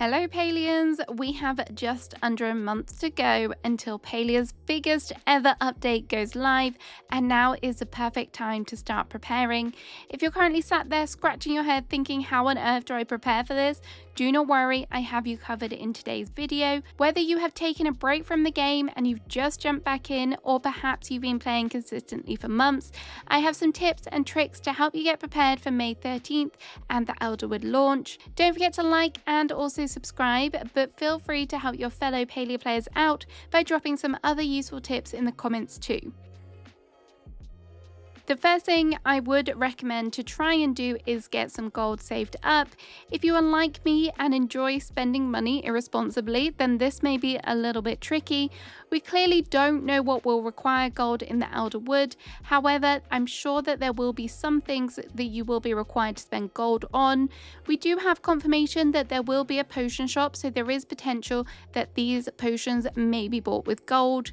Hello Palians! We have just under a month to go until Palia's biggest ever update goes live, and now is the perfect time to start preparing. If you're currently sat there scratching your head thinking how on earth do I prepare for this, do not worry, I have you covered in today's video. Whether you have taken a break from the game and you've just jumped back in, or perhaps you've been playing consistently for months, I have some tips and tricks to help you get prepared for May 13th and the Elderwood launch. Don't forget to like and also subscribe, but feel free to help your fellow Palia players out by dropping some other useful tips in the comments too. The first thing I would recommend to try and do is get some gold saved up. If you are like me and enjoy spending money irresponsibly, then this may be a little bit tricky. We clearly don't know what will require gold in the Elderwood. However, I'm sure that there will be some things that you will be required to spend gold on. We do have confirmation that there will be a potion shop, so there is potential that these potions may be bought with gold.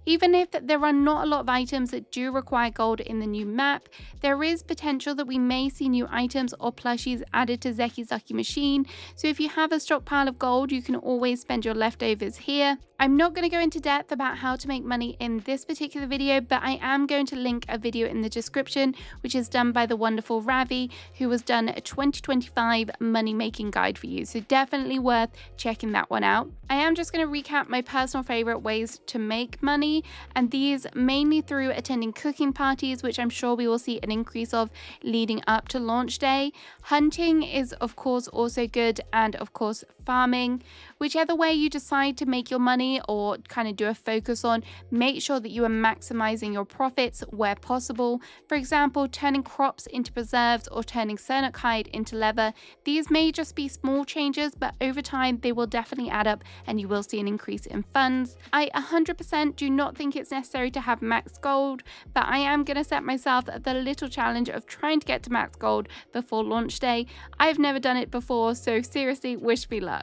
Even if there are not a lot of items that do require gold in the new map, there is potential that we may see new items or plushies added to Zeki's Lucky Machine, so if you have a stockpile of gold, you can always spend your leftovers here. I'm not going to go into depth about how to make money in this particular video, but I am going to link a video in the description which is done by the wonderful Ravi, who has done a 2025 money making guide for you, so definitely worth checking that one out. I am just going to recap my personal favorite ways to make money, and these mainly through attending cooking parties, which I'm sure we will see an increase of leading up to launch day. Hunting is of course also good, and of course farming. Whichever way you decide to make your money or kind of do a focus on, make sure that you are maximizing your profits where possible. For example, turning crops into preserves or turning Sernok hide into leather. These may just be small changes, but over time they will definitely add up and you will see an increase in funds. I 100% do not think it's necessary to have max gold, but I am going to set myself the little challenge of trying to get to max gold before launch day. I've never done it before, so seriously, wish me luck.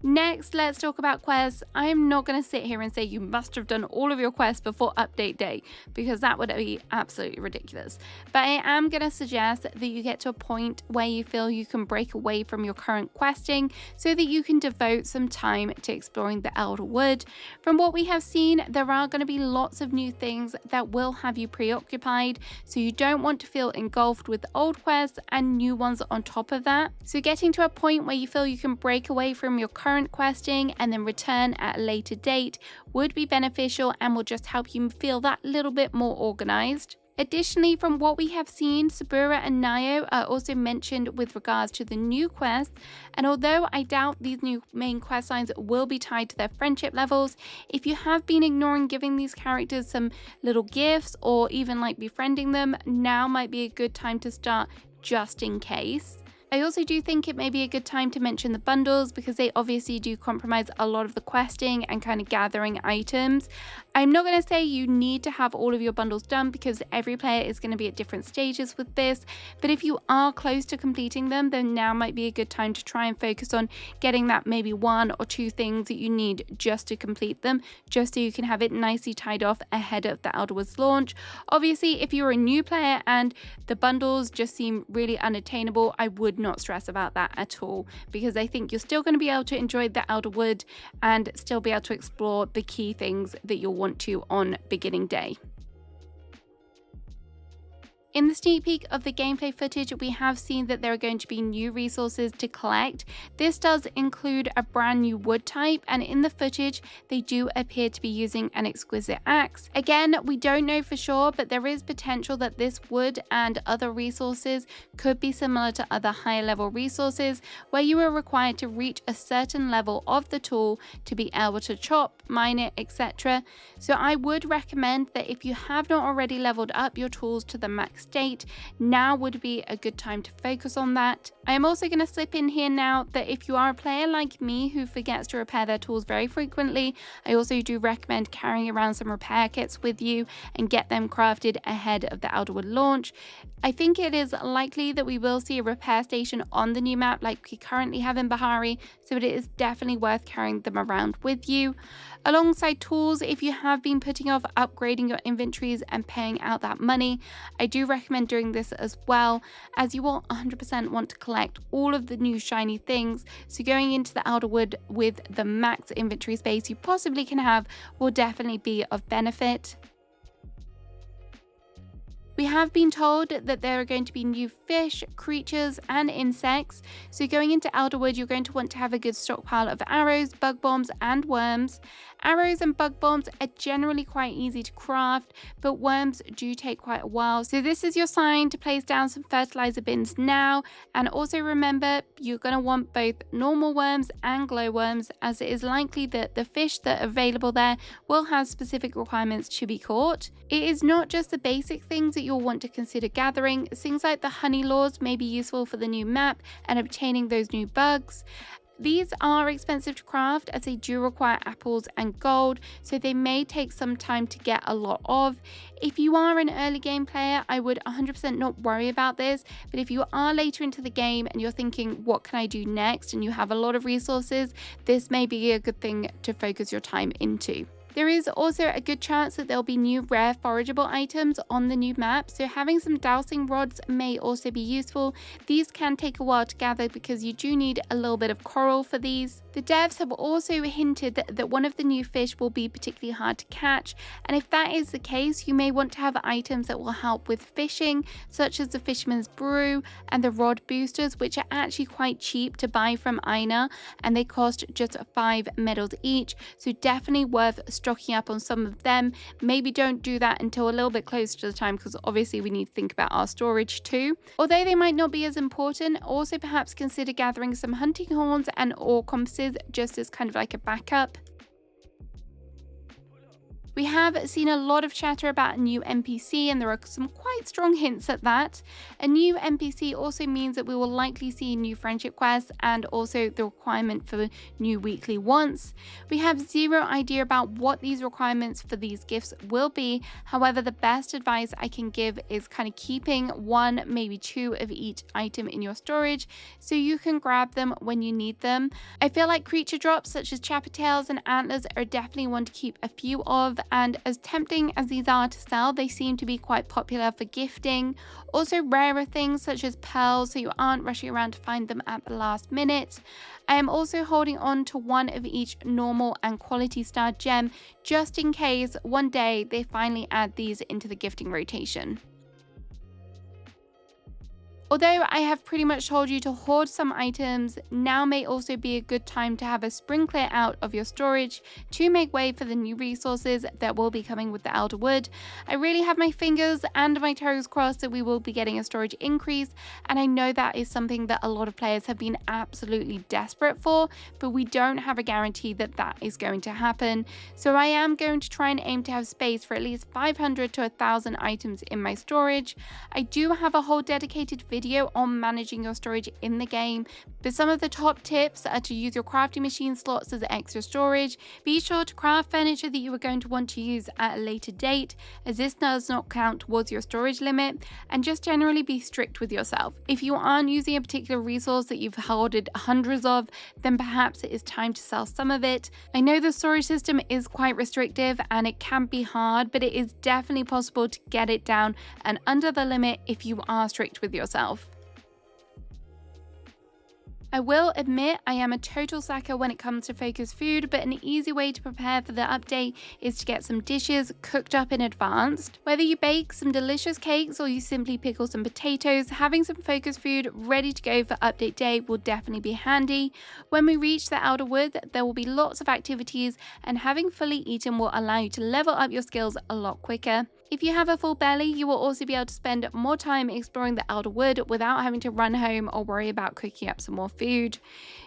Next, let's talk about quests. I am not going to sit here and say you must have done all of your quests before update day, because that would be absolutely ridiculous. But I am going to suggest that you get to a point where you feel you can break away from your current questing so that you can devote some time to exploring the Elderwood. From what we have seen, there are going to be lots of new things that will have you preoccupied, so you don't want to feel engulfed with old quests and new ones on top of that. So getting to a point where you feel you can break away from your current questing and then return at a later date would be beneficial and will just help you feel that little bit more organized. Additionally, from what we have seen, Sabura and Nayo are also mentioned with regards to the new quests, and although I doubt these new main quest lines will be tied to their friendship levels, if you have been ignoring giving these characters some little gifts or even like befriending them, now might be a good time to start, just in case. I also do think it may be a good time to mention the bundles, because they obviously do compromise a lot of the questing and kind of gathering items. I'm not going to say you need to have all of your bundles done, because every player is going to be at different stages with this, but if you are close to completing them, then now might be a good time to try and focus on getting that maybe one or two things that you need just to complete them, just so you can have it nicely tied off ahead of the Elderwood's launch. Obviously, if you're a new player and the bundles just seem really unattainable, I would not stress about that at all, because I think you're still going to be able to enjoy the Elderwood and still be able to explore the key things that you'll want to on beginning day. In the sneak peek of the gameplay footage, we have seen that there are going to be new resources to collect. This does include a brand new wood type, and in the footage, they do appear to be using an exquisite axe. Again, we don't know for sure, but there is potential that this wood and other resources could be similar to other higher level resources, where you are required to reach a certain level of the tool to be able to chop, mine it, etc. So I would recommend that if you have not already leveled up your tools to the max state, now would be a good time to focus on that. I am also going to slip in here now that if you are a player like me who forgets to repair their tools very frequently, I also do recommend carrying around some repair kits with you and get them crafted ahead of the Elderwood launch. I think it is likely that we will see a repair station on the new map like we currently have in Bahari, so it is definitely worth carrying them around with you. Alongside tools, if you have been putting off upgrading your inventories and paying out that money, I do recommend doing this as well, as you will 100% want to collect all of the new shiny things, so going into the Elderwood with the max inventory space you possibly can have will definitely be of benefit. We have been told that there are going to be new fish, creatures, and insects. So going into Elderwood, you're going to want to have a good stockpile of arrows, bug bombs, and worms. Arrows and bug bombs are generally quite easy to craft, but worms do take quite a while. So this is your sign to place down some fertilizer bins now. And also remember, you're going to want both normal worms and glowworms, as it is likely that the fish that are available there will have specific requirements to be caught. It is not just the basic things that you'll want to consider gathering. Things like the honey laws may be useful for the new map and obtaining those new bugs. These are expensive to craft as they do require apples and gold, so they may take some time to get a lot of. If you are an early game player, I would 100% not worry about this, but if you are later into the game and you're thinking, what can I do next, and you have a lot of resources, this may be a good thing to focus your time into. There is also a good chance that there'll be new rare forageable items on the new map, so having some dowsing rods may also be useful. These can take a while to gather because you do need a little bit of coral for these. The devs have also hinted that one of the new fish will be particularly hard to catch, and if that is the case, you may want to have items that will help with fishing, such as the fisherman's brew and the rod boosters, which are actually quite cheap to buy from Aina, and they cost just 5 medals each, so definitely worth stocking up on some of them. Maybe don't do that until a little bit closer to the time, because obviously we need to think about our storage too. Although they might not be as important, also perhaps consider gathering some hunting horns and ore compasses just as kind of like a backup. We have seen a lot of chatter about a new NPC, and there are some quite strong hints at that. A new NPC also means that we will likely see new friendship quests and also the requirement for new weekly wants. We have zero idea about what these requirements for these gifts will be. However, the best advice I can give is kind of keeping 1, maybe 2 of each item in your storage so you can grab them when you need them. I feel like creature drops such as chapper tails and antlers are definitely one to keep a few of, and as tempting as these are to sell, they seem to be quite popular for gifting. Also rarer things such as pearls, so you aren't rushing around to find them at the last minute. I am also holding on to 1 of each normal and quality star gem just in case one day they finally add these into the gifting rotation. Although I have pretty much told you to hoard some items, now may also be a good time to have a spring clear out of your storage to make way for the new resources that will be coming with the Elderwood. I really have my fingers and my toes crossed that we will be getting a storage increase, and I know that is something that a lot of players have been absolutely desperate for, but we don't have a guarantee that that is going to happen. So I am going to try and aim to have space for at least 500 to 1,000 items in my storage. I do have a whole dedicated video on managing your storage in the game, but some of the top tips are to use your crafting machine slots as extra storage. Be sure to craft furniture that you are going to want to use at a later date, as this does not count towards your storage limit, and just generally be strict with yourself. If you aren't using a particular resource that you've hoarded hundreds of, then perhaps it is time to sell some of it. I know the storage system is quite restrictive and it can be hard, but it is definitely possible to get it down and under the limit if you are strict with yourself. I will admit I am a total sucker when it comes to focused food, but an easy way to prepare for the update is to get some dishes cooked up in advance. Whether you bake some delicious cakes or you simply pickle some potatoes, having some focused food ready to go for update day will definitely be handy. When we reach the Elderwood, there will be lots of activities, and having fully eaten will allow you to level up your skills a lot quicker. If you have a full belly, you will also be able to spend more time exploring the Elderwood without having to run home or worry about cooking up some more food.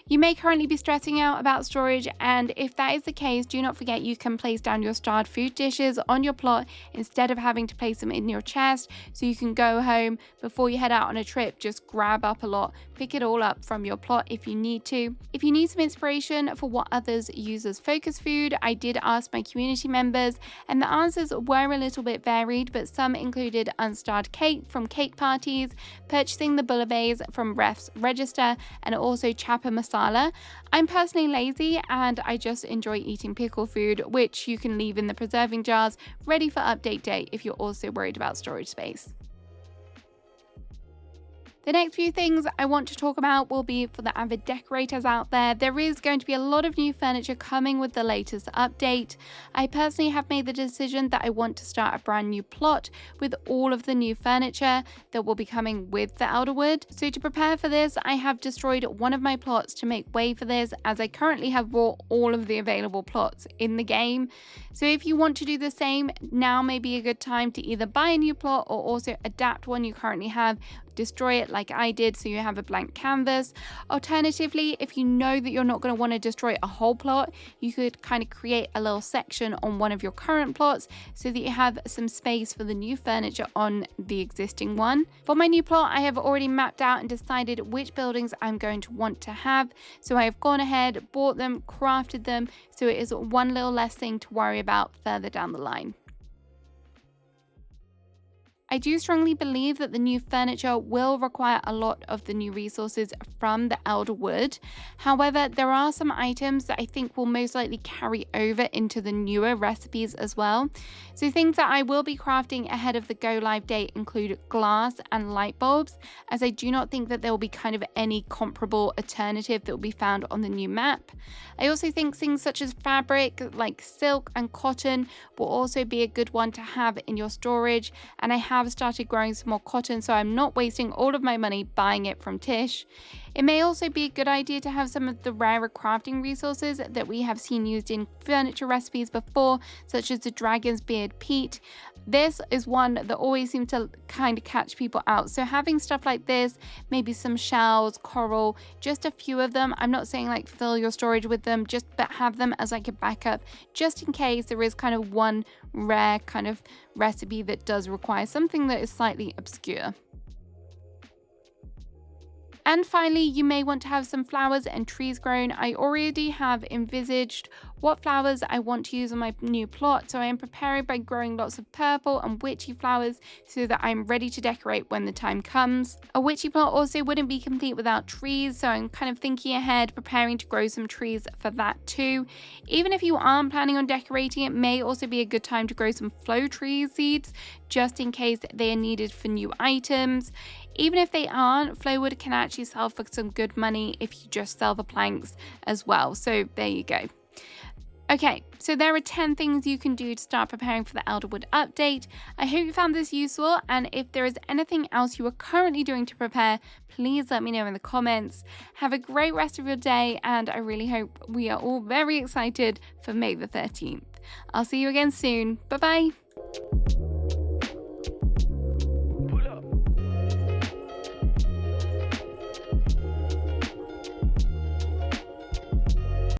You may currently be stressing out about storage, and if that is the case, do not forget you can place down your starred food dishes on your plot instead of having to place them in your chest, so you can go home before you head out on a trip, just grab up a lot, pick it all up from your plot if you need to. If you need some inspiration for what others use as focus food, I did ask my community members and the answers were a little bit varied, but some included unstarred cake from cake parties, purchasing the bouillabaisse from Ref's register, and also chapa masala. I'm personally lazy and I just enjoy eating pickle food, which you can leave in the preserving jars ready for update day if you're also worried about storage space. The next few things I want to talk about will be for the avid decorators out there. There is going to be a lot of new furniture coming with the latest update. I personally have made the decision that I want to start a brand new plot with all of the new furniture that will be coming with the Elderwood. So to prepare for this, I have destroyed one of my plots to make way for this, as I currently have bought all of the available plots in the game. So if you want to do the same, now may be a good time to either buy a new plot or also adapt one you currently have, destroy it like I did so you have a blank canvas. Alternatively, if you know that you're not going to want to destroy a whole plot, you could kind of create a little section on one of your current plots so that you have some space for the new furniture on the existing one. For my new plot, I have already mapped out and decided which buildings I'm going to want to have. So I have gone ahead, bought them, crafted them, so it is one little less thing to worry about further down the line. I do strongly believe that the new furniture will require a lot of the new resources from the Elderwood. However, there are some items that I think will most likely carry over into the newer recipes as well. So things that I will be crafting ahead of the go live date include glass and light bulbs, as I do not think that there will be kind of any comparable alternative that will be found on the new map. I also think things such as fabric like silk and cotton will also be a good one to have in your storage, and I have started growing some more cotton, so I'm not wasting all of my money buying it from Tish. It may also be a good idea to have some of the rarer crafting resources that we have seen used in furniture recipes before, such as the dragon's beard peat. This is one that always seems to kind of catch people out. So having stuff like this, maybe some shells, coral, just a few of them. I'm not saying like fill your storage with them, but have them as like a backup, just in case there is kind of one rare kind of recipe that does require something that is slightly obscure. And finally, you may want to have some flowers and trees grown. I already have envisaged what flowers I want to use on my new plot, so I am preparing by growing lots of purple and witchy flowers so that I'm ready to decorate when the time comes. A witchy plot also wouldn't be complete without trees, so I'm kind of thinking ahead, preparing to grow some trees for that too. Even if you aren't planning on decorating, it may also be a good time to grow some flow tree seeds, just in case they are needed for new items. Even if they aren't, Flowwood can actually sell for some good money if you just sell the planks as well. So there you go. Okay, so there are 10 things you can do to start preparing for the Elderwood update. I hope you found this useful, and if there is anything else you are currently doing to prepare, please let me know in the comments. Have a great rest of your day, and I really hope we are all very excited for May the 13th. I'll see you again soon. Bye bye.